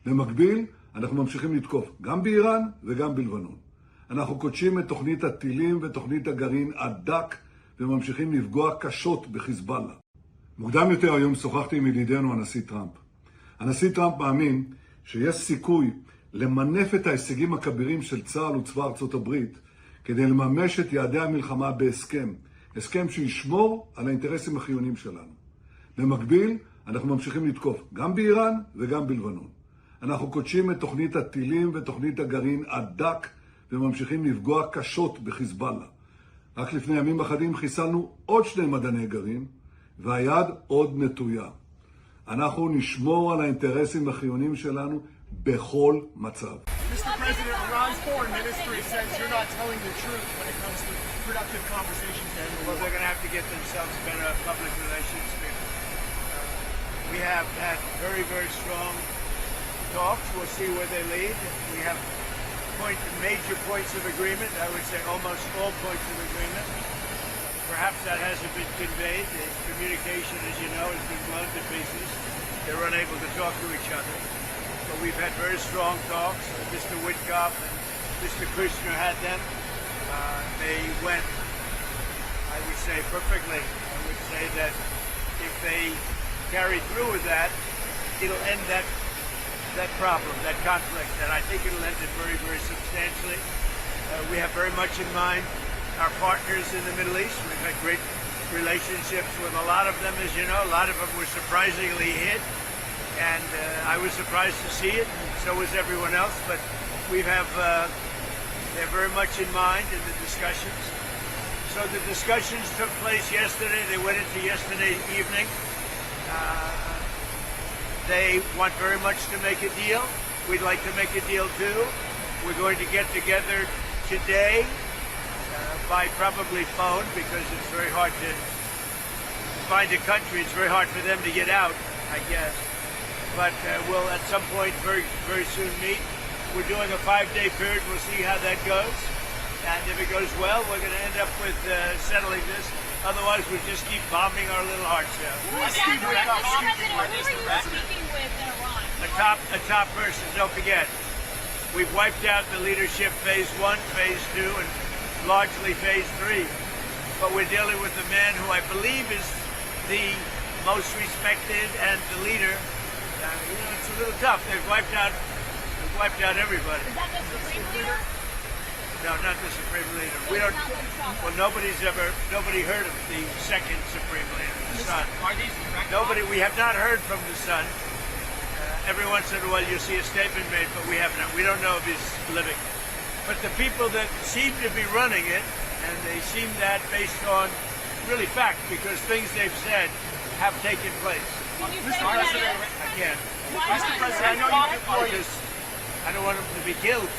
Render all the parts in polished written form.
במקביל, אנחנו ממשיכים לתקוף גם באיראן וגם בלבנון. אנחנו קודשים את תוכנית הטילים ותוכנית הגרעין עד דק, וממשיכים לפגוע קשות בחיזבאללה. מוקדם יותר היום שוחחתי עם ידידנו הנשיא טראמפ. הנשיא טראמפ מאמין שיש סיכוי למנף את ההישגים הכבירים של צה"ל וצבא ארצות הברית כדי לממש את יעדי המלחמה בהסכם. הסכם שישמור על האינטרסים החיוניים שלנו. במקביל, אנחנו ממשיכים לתקוף גם באיראן וגם בלבנון. אנחנו קודשים את תוכנית הטילים ותוכנית הגרעין עד דק, וממשיכים לפגוע קשות בחיזבאללה. רק לפני ימים אחדים חיסלנו עוד 2 מדעני גרעין, והיד עוד נטויה. אנחנו נשמור על האינטרסים החיוניים שלנו בכל מצב. Mr. President, Iran's foreign ministry says you're not telling the truth when it comes to productive conversations. Well, they're going to have to get themselves better public relations people. We have had very, very strong talks. We'll see where they lead. We have major points of agreement. I would say almost all points of agreement. Perhaps that hasn't been conveyed. The communication, as you know, has been blown to pieces. They're unable to talk to each other. But we've had very strong talks. Mr. Witkoff and Mr. Kushner had them. They went, I would say, perfectly. I would say that if they carry through with that, it'll end that problem, that conflict, and I think it'll end it very, very substantially. We have very much in mind our partners in the Middle East. We've had great relationships with a lot of them, as you know. A lot of them were surprisingly hit, and I was surprised to see it, and so was everyone else, but we have, they're very much in mind in the discussions. So the discussions took place yesterday. They went into yesterday evening. They want very much to make a deal. We'd like to make a deal too. We're going to get together today by probably phone because it's very hard to find a country. It's very hard for them to get out, I guess. But we'll at some point very, very soon meet. We're doing a 5-day period. We'll see how that goes. And if it goes well, we're going to end up with settling this. Otherwise, we just keep bombing our little hearts out. Who is the President? Who are you speaking with in Iran? A top person. Don't forget, we've wiped out the leadership phase 1, phase 2, and largely phase 3. But we're dealing with a man who I believe is the most respected and the leader. It's a little tough. They've wiped out everybody. Is that the Supreme Leader? No, not the Supreme Leader. We don't. Well, nobody heard of the second Supreme Leader, the son. Nobody. We have not heard from the son. Every once in a while, you see a statement made, but we have not. We don't know if he's living. But the people that seem to be running it, and they seem that based on really fact, because things they've said have taken place. Mr. President, I can't. Mr. President, I know you deployed. I don't want him to be killed.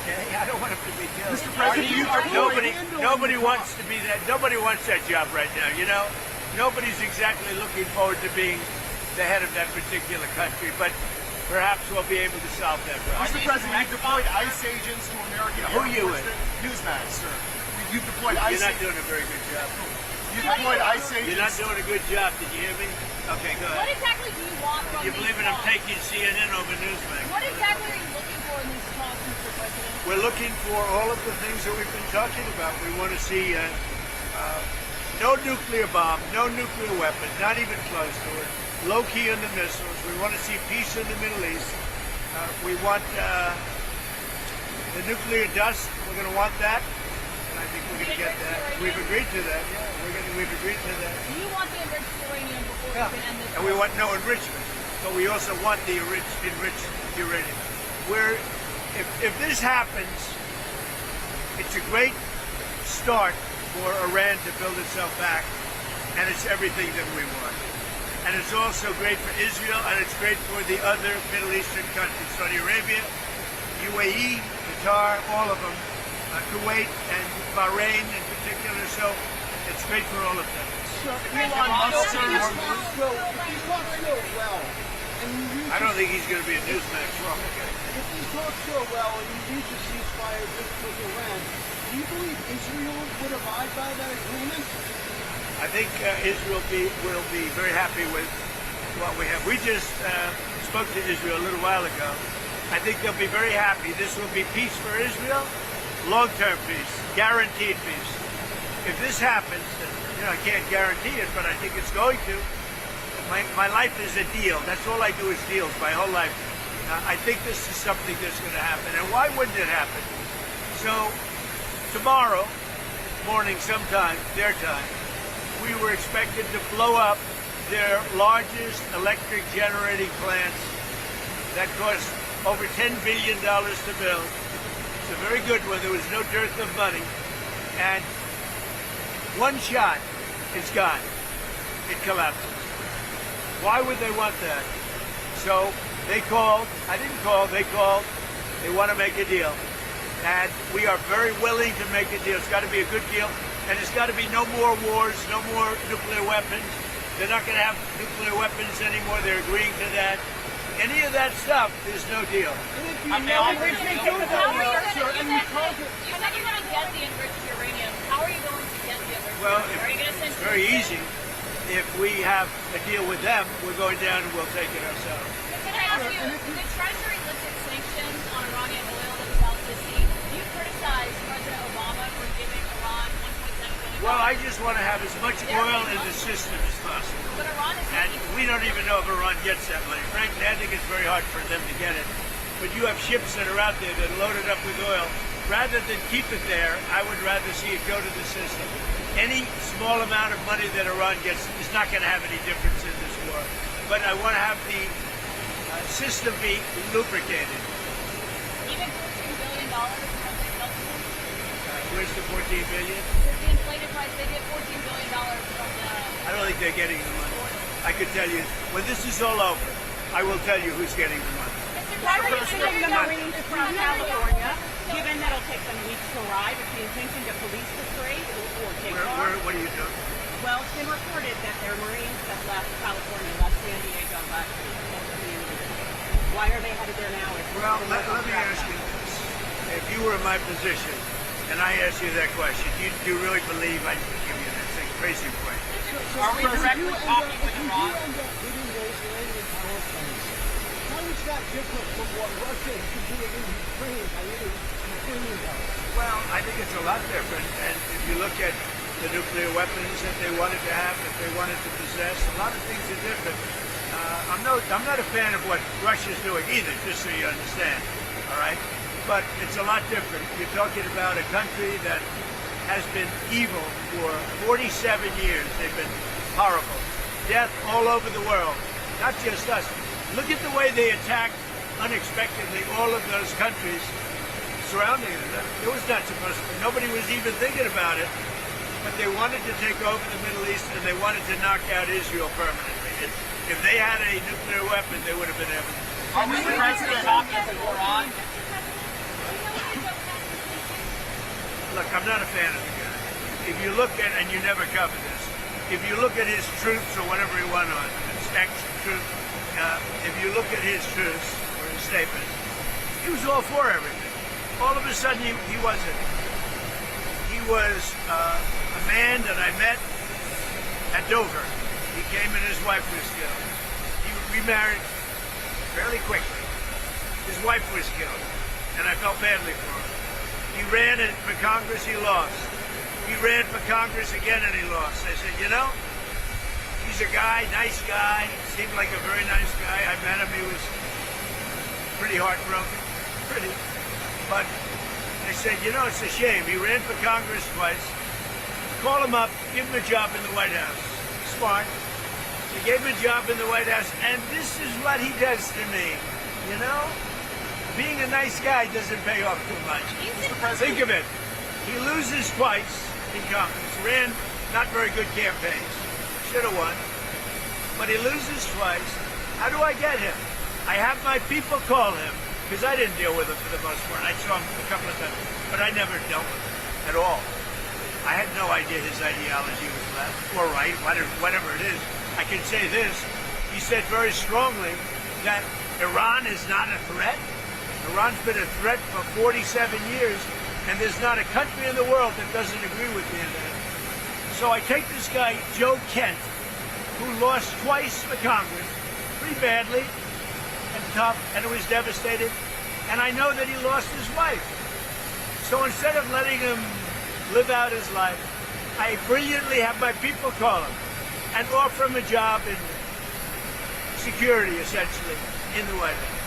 Okay, I don't want him to be killed. Mr. President, nobody wants to be that. Nobody wants that job right now. You know, nobody's exactly looking forward to being the head of that particular country. But perhaps we'll be able to solve that problem. Mr. President, you deployed ICE agents to American Who are you with? Newsmax, sir. You deployed ICE. You're not doing a very good job. You deployed ICE agents. You're not doing a good job. Did you hear me? Okay, go what ahead. exactly do you want from You these believe it? I'm talks? taking CNN over Newsmax. What exactly are you looking for in these talks, Mr. President? We're looking for all of the things that we've been talking about. We want to see no nuclear bomb, no nuclear weapons, not even close to it. Low key on the missiles. We want to see peace in the Middle East. We want the nuclear dust. We're going to want that. And I think we're going to get that. We've agreed to that. Yeah, we've agreed to that. Do you want the enriched uranium before you can end this? And we want no enrichment, but we also want the enriched uranium. If this happens, it's a great start for Iran to build itself back, and it's everything that we want. And it's also great for Israel, and it's great for the other Middle Eastern countries, Saudi Arabia, UAE, Qatar, all of them, Kuwait and Bahrain in particular. So it's great for all of them. I don't think he's going to be a Newsmax. If these talks go well and you reach a ceasefire with Iran, do you believe Israel would abide by that agreement? I think Israel will be very happy with what we have. We just spoke to Israel a little while ago. I think they'll be very happy. This will be peace for Israel, long-term peace, guaranteed peace. If this happens, and, I can't guarantee it, but I think it's going to. My life is a deal. That's all I do is deals, my whole life. I think this is something that's going to happen. And why wouldn't it happen? So tomorrow morning sometime, their time, we were expected to blow up their largest electric generating plants that cost over $10 billion to build. It's a very good one. There was no dearth of money. And one shot, it's gone. It collapses. Why would they want that? So they called. I didn't call. They called. They want to make a deal. And we are very willing to make a deal. It's got to be a good deal. And it's got to be no more wars, no more nuclear weapons. They're not going to have nuclear weapons anymore. They're agreeing to that. Any of that stuff, there's no deal. You said you're going to get the enriched uranium. How are you going to get the enriched Well, uranium? Are you going to send it's very easy. If we have a deal with them, we're going down and we'll take it ourselves. Can I ask you, the Treasury lifted sanctions on Iranian oil that was out to sea. You criticized President Obama for giving Iran $1.7 billion. Well, I just want to have as much oil in the system as possible. But Iran is And we don't even know if Iran gets that money. Frankly, I think it's very hard for them to get it. But you have ships that are out there that are loaded up with oil. Rather than keep it there, I would rather see it go to the system. Any small amount of money that Iran gets is not going to have any difference in this war. But I want to have the system be lubricated. even $14 billion from the government. Where's the $14 billion? There's the inflated price. They get $14 billion from the. I don't think they're getting the money. I could tell you, when this is all over, I will tell you who's getting the money. Why are you sending the Marines from California, given that it'll take them weeks to arrive? Is the intention to police the strait or take off? What are you doing? Well, it's been reported that there are Marines that left California, left San Diego last week. Why are they headed there now? Well, let me ask you this. If you were in my position, and I asked you that question, do you really believe I could give you that? It's a crazy question. Are we directly talking with Iran? If you end up hitting those Iranian power plants, how is that different from what Russia is doing in Ukraine by hitting Ukrainian power? Well, I think it's a lot different. And if you look at the nuclear weapons that they wanted to have, that they wanted to possess, a lot of things are different. I'm not a fan of what Russia's doing either, just so you understand. All right? But it's a lot different. You're talking about a country that has been evil for 47 years. They've been horrible. Death all over the world, not just us. Look at the way they attacked unexpectedly all of those countries surrounding them. It was not supposed to. Nobody was even thinking about it. But they wanted to take over the Middle East and they wanted to knock out Israel permanently. If they had a nuclear weapon, they would have been able to. Are we directly talking to Iran? Look, I'm not a fan of the guy. If you look at, and you never cover this, if you look at his troops or whatever he went on, his ex-troops, if you look at his troops or his statements, he was all for everything. All of a sudden, he wasn't. He was a man that I met at Dover. He came and his wife was killed. He remarried fairly quickly. His wife was killed, and I felt badly for him. He ran for Congress, he lost. He ran for Congress again and he lost. I said, you know, he's a guy, nice guy, seemed like a very nice guy. I met him, he was pretty heartbroken, But I said, you know, it's a shame. He ran for Congress twice. Call him up, give him a job in the White House. Smart. He gave him a job in the White House, and this is what he does to me, you know? Being a nice guy doesn't pay off too much. Think of it. He loses twice in Congress. Ran not very good campaigns. Should have won. But he loses twice. How do I get him? I have my people call him, because I didn't deal with him for the most part. I saw him a couple of times, but I never dealt with him at all. I had no idea his ideology was left or right, whatever it is. I can say this. He said very strongly that Iran is not a threat. Iran's been a threat for 47 years, and there's not a country in the world that doesn't agree with me on that. So I take this guy, Joe Kent, who lost twice for Congress, pretty badly and tough, and it was devastating. And I know that he lost his wife. So instead of letting him live out his life, I brilliantly have my people call him and offer him a job in security, essentially, in the White House.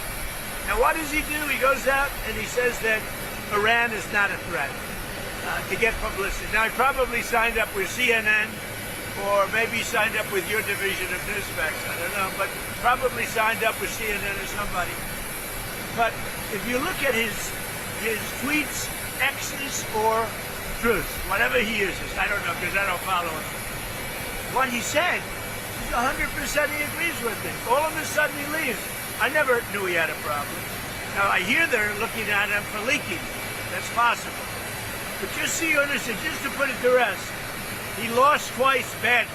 Now, what does he do? He goes out and he says that Iran is not a threat to get publicity. Now, he probably signed up with CNN or maybe signed up with your division of Newsmax. I don't know, but probably signed up with CNN or somebody. But if you look at his tweets, X's, or Truth, whatever he uses, I don't know because I don't follow him. What he said, 100% he agrees with me. All of a sudden he leaves. I never knew he had a problem. Now I hear they're looking at him for leaking. That's possible. But just so you understand, just to put it to rest, he lost twice badly.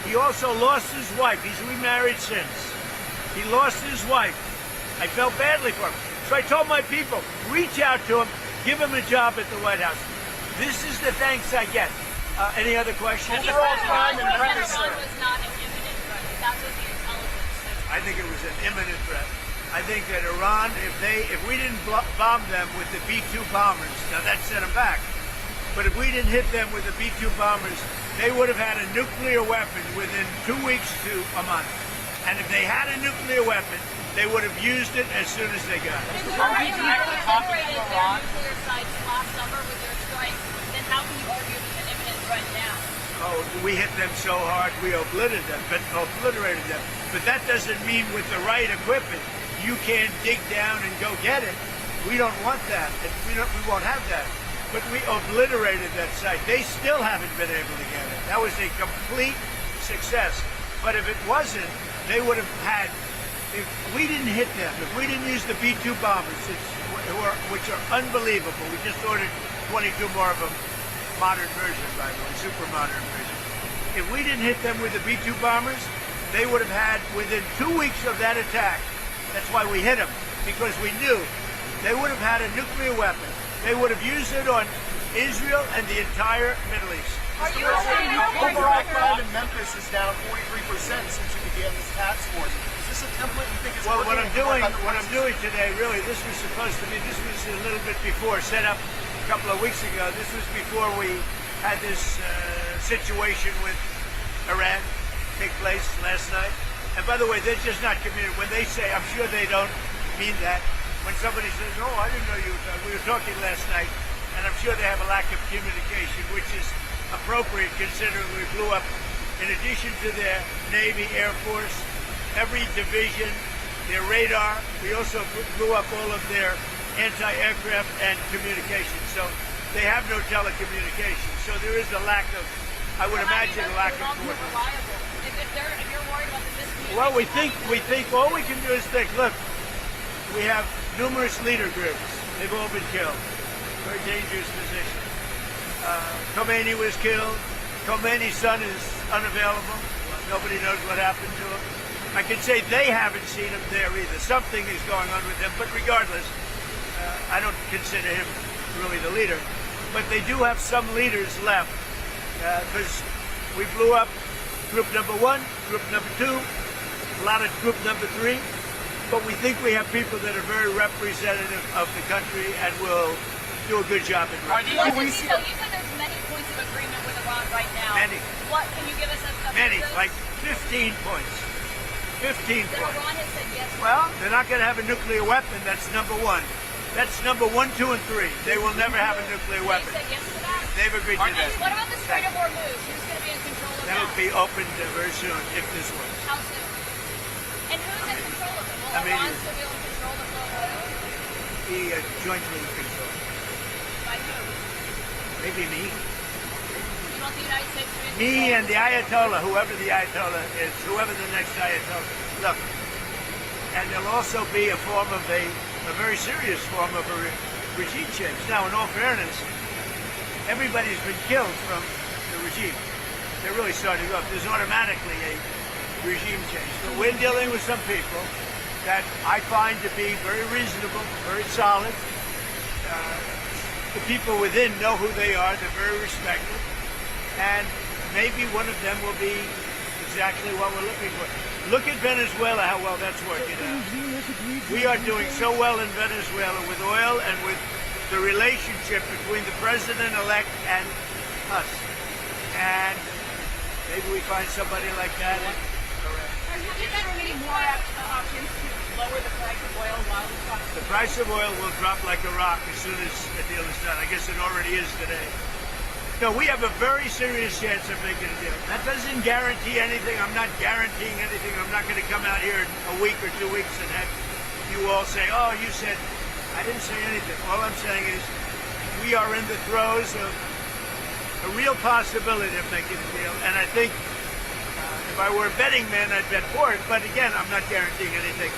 He also lost his wife. He's remarried since. He lost his wife. I felt badly for him. So I told my people, reach out to him, give him a job at the White House. This is the thanks I get. Any other questions? Overall crime and Iran record, sir. was not an imminent threat. That's what the intelligence says. I think it was an imminent threat. I think that Iran, if we didn't bomb them with the B-2 bombers, now that set them back. But if we didn't hit them with the B-2 bombers, they would have had a nuclear weapon within 2 weeks to a month. And if they had a nuclear weapon, they would have used it as soon as they got it. If we already obliterated their nuclear sites last summer with their strikes, then how can you argue it's an imminent threat now? Oh, we hit them so hard, we obliterated them. But that doesn't mean with the right equipment, you can't dig down and go get it. We don't want that. We won't have that. But we obliterated that site. They still haven't been able to get it. That was a complete success. But if it wasn't, they would have had, if we didn't hit them, if we didn't use the B-2 bombers, which are unbelievable, we just ordered 22 more of them, modern version, by the way, super modern version. If we didn't hit them with the B-2 bombers, they would have had, within 2 weeks of that attack, that's why we hit them, because we knew they would have had a nuclear weapon. They would have used it on Israel and the entire Middle East. Overall crime in Memphis is down 43% since you began this task force. Is this a template you think is Well, working? what I'm doing today, really, this was supposed to be, this was a little bit before, set up a couple of weeks ago. This was before we had this situation with Iran take place last night. And by the way, they're just not committed. When they say, I'm sure they don't mean that. When somebody says, oh, I didn't know we were talking last night, and I'm sure they have a lack of communication, which is appropriate considering we blew up, in addition to their Navy, Air Force, every division, their radar. We also blew up all of their anti-aircraft and communication. So they have no telecommunication. So there is a lack of, I would imagine, a lack of coordination. If you're worried about the miscommunication. Well, we think all we can do is think, look, we have numerous leader groups. They've all been killed. Very dangerous position. Khomeini was killed. Khomeini's son is unavailable. Nobody knows what happened to him. I can say they haven't seen him there either. Something is going on with him, but regardless, I don't consider him really the leader. But they do have some leaders left because we blew up group number 1, group number 2, a lot of group number 3. But we think we have people that are very representative of the country and will do a good job in So you said there's many points of agreement with Iran right now. Many. What can you give us a Many, like 15 points. 15 that points. Iran has said yes. Well, they're not going to have a nuclear weapon. That's number 1. That's number 1, 2, and 3. They will never have a nuclear They weapon. said yes to that. They've agreed to And that. what about the Strait of Hormuz? Who's going to be in control of That'll that? be opened very soon if this works. How soon? And who's in control of it? Will I mean, Iran still be able to control the flow of oil? Be jointly controlled. By who? Maybe me. You want the United States to be in Me control? and the Ayatollah, whoever the Ayatollah is, whoever the next Ayatollah. Look, and there'll also be a form of a very serious form of a regime change. Now, in all fairness, everybody's been killed from the regime. They're really starting off. There's automatically a regime change. But we're dealing with some people that I find to be very reasonable, very solid. The people within know who they are. They're very respected. And maybe one of them will be exactly what we're looking for. Look at Venezuela, how well that's working out. We are doing so well in Venezuela with oil and with the relationship between the president-elect and us. And maybe we find somebody like that. Are you considering any more options to lower the price of oil while the talks? The price of oil will drop like a rock as soon as a deal is done. I guess it already is today. No, we have a very serious chance of making a deal. That doesn't guarantee anything. I'm not guaranteeing anything. I'm not going to come out here in a week or 2 weeks and have you all say, oh, you said, I didn't say anything. All I'm saying is we are in the throes of a real possibility of making a deal. And I think if I were a betting man, I'd bet for it. But again, I'm not guaranteeing anything.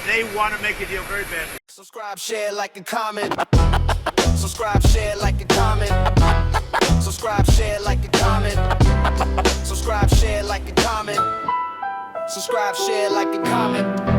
They want to make a deal very badly. Subscribe, share, like, and comment. Subscribe, share, like, and comment. Subscribe, share, like, and comment. Subscribe, share, like, and comment. Subscribe, share, like, and comment.